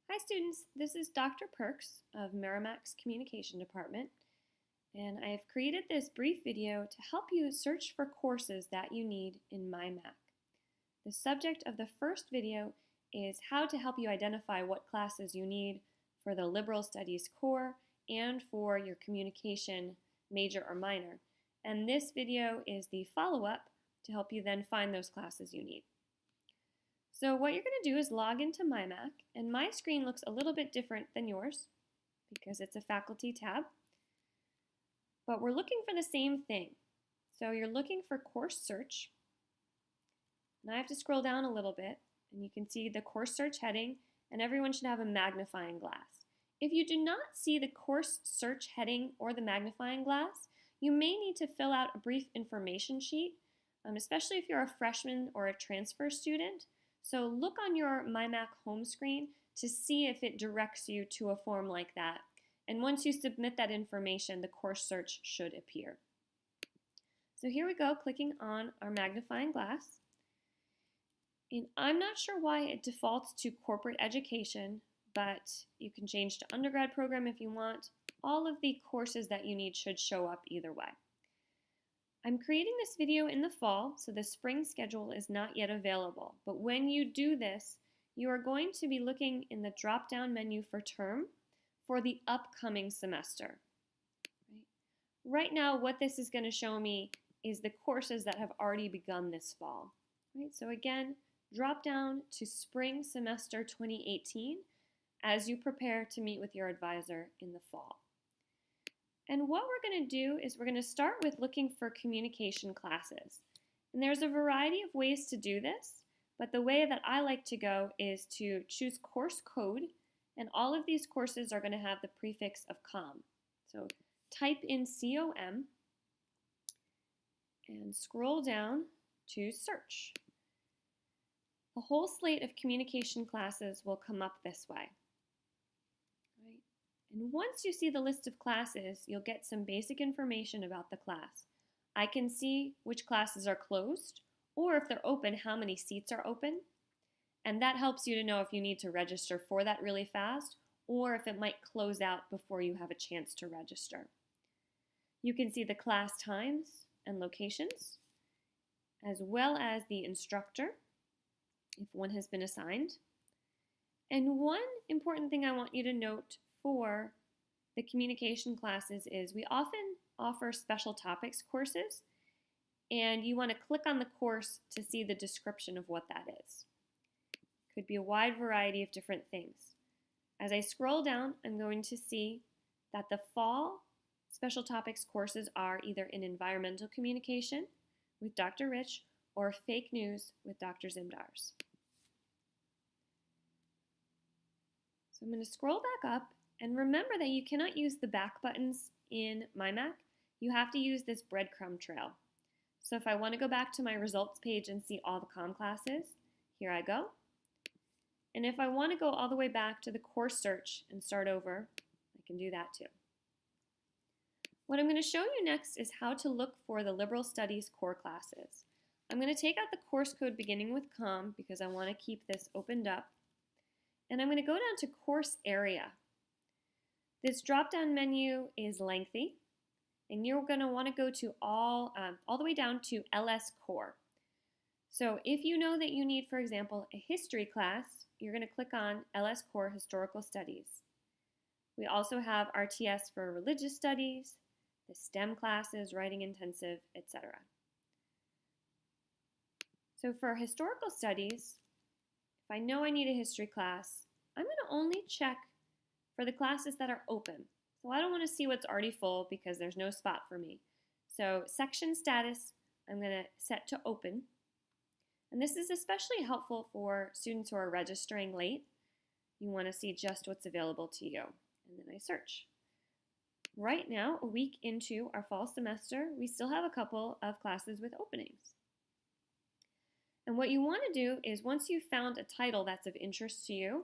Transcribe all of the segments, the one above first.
Hi students, this is Dr. Perks of MyMack's Communication Department, and I have created this brief video to help you search for courses that you need in MyMack. The subject of the first video is how to help you identify what classes you need for the Liberal Studies core and for your communication major or minor. And this video is the follow-up to help you then find those classes you need. So what you're going to do is log into MyMack, and my screen looks a little bit different than yours because it's a faculty tab. But we're looking for the same thing. So you're looking for course search. And I have to scroll down a little bit, and you can see the course search heading, and everyone should have a magnifying glass. If you do not see the course search heading or the magnifying glass, you may need to fill out a brief information sheet, especially if you're a freshman or a transfer student. So look on your MyMack home screen to see if it directs you to a form like that. And once you submit that information, the course search should appear. So here we go, clicking on our magnifying glass. And I'm not sure why it defaults to corporate education, but you can change to undergrad program if you want. All of the courses that you need should show up either way. I'm creating this video in the fall, so the spring schedule is not yet available. But when you do this, you are going to be looking in the drop-down menu for term for the upcoming semester. Right now, what this is going to show me is the courses that have already begun this fall. So again, drop down to spring semester 2018 as you prepare to meet with your advisor in the fall. And what we're going to do is we're going to start with looking for communication classes. And there's a variety of ways to do this, but the way that I like to go is to choose course code, and all of these courses are going to have the prefix of COM. So type in COM and scroll down to search. A whole slate of communication classes will come up this way. And once you see the list of classes, you'll get some basic information about the class. I can see which classes are closed, or if they're open, how many seats are open. And that helps you to know if you need to register for that really fast, or if it might close out before you have a chance to register. You can see the class times and locations, as well as the instructor, if one has been assigned. And one important thing I want you to note for the communication classes is we often offer special topics courses, and you want to click on the course to see the description of what that is. Could be a wide variety of different things. As I scroll down, I'm going to see that the fall special topics courses are either in environmental communication with Dr. Rich or fake news with Dr. Zimdars. So I'm going to scroll back up. And remember that you cannot use the back buttons in MyMack. You have to use this breadcrumb trail. So if I want to go back to my results page and see all the COM classes, here I go. And if I want to go all the way back to the course search and start over, I can do that too. What I'm going to show you next is how to look for the Liberal Studies core classes. I'm going to take out the course code beginning with COM because I want to keep this opened up. And I'm going to go down to course area. This drop-down menu is lengthy, and you're going to want to go to all the way down to LS Core. So if you know that you need, for example, a history class, you're going to click on LS Core Historical Studies. We also have RTS for religious studies, the STEM classes, writing intensive, etc. So for historical studies, if I know I need a history class, I'm going to only check for the classes that are open. So I don't want to see what's already full because there's no spot for me. So section status, I'm going to set to open. And this is especially helpful for students who are registering late. You want to see just what's available to you. And then I search. Right now, a week into our fall semester, we still have a couple of classes with openings. And what you want to do is once you've found a title that's of interest to you,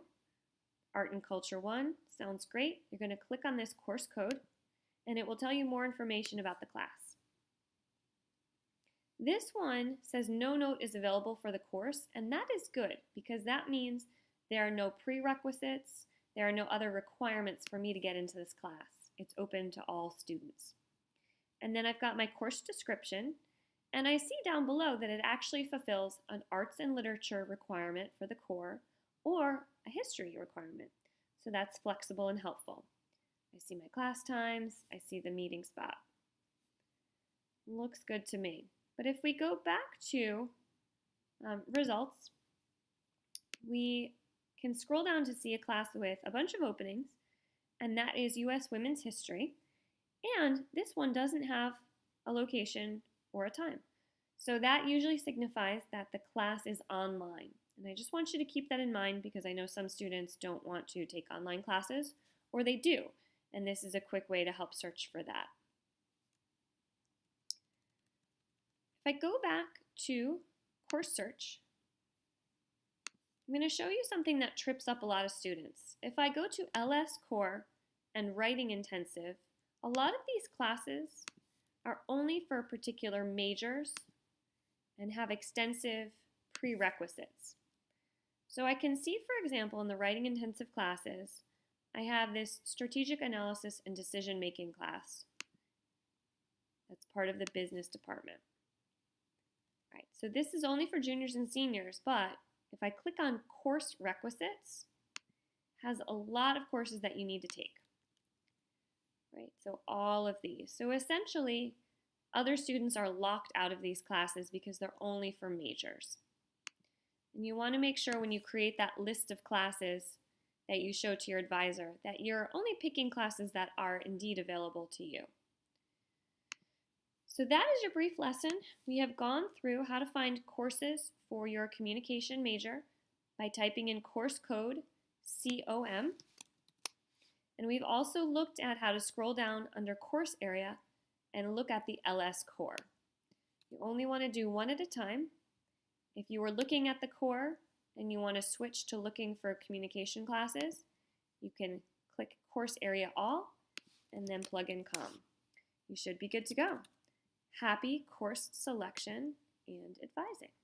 Art and Culture 1, sounds great. You're going to click on this course code, and it will tell you more information about the class. This one says no note is available for the course, and that is good because that means there are no prerequisites, There are no other requirements for me to get into this class. It's open to all students. And then I've got my course description, and I see down below that it actually fulfills an arts and literature requirement for the core or a history requirement. So that's flexible and helpful. I see my class times, I see the meeting spot. Looks good to me. But if we go back to results, we can scroll down to see a class with a bunch of openings, and that is U.S. Women's History. And this one doesn't have a location or a time. So that usually signifies that the class is online. And I just want you to keep that in mind because I know some students don't want to take online classes, or they do. And this is a quick way to help search for that. If I go back to course search, I'm going to show you something that trips up a lot of students. If I go to LS Core and Writing Intensive, a lot of these classes are only for particular majors and have extensive prerequisites. So I can see, for example, in the Writing Intensive classes, I have this Strategic Analysis and Decision Making class. That's part of the business department. All right, so this is only for juniors and seniors, but if I click on course requisites, it has a lot of courses that you need to take. Right, so all of these. So essentially, other students are locked out of these classes because they're only for majors. And you want to make sure when you create that list of classes that you show to your advisor that you're only picking classes that are indeed available to you. So that is your brief lesson. We have gone through how to find courses for your communication major by typing in course code COM. And we've also looked at how to scroll down under course area and look at the LS core. You only want to do one at a time. If you were looking at the core and you want to switch to looking for communication classes, you can click course area all and then plug in COM. You should be good to go. Happy course selection and advising.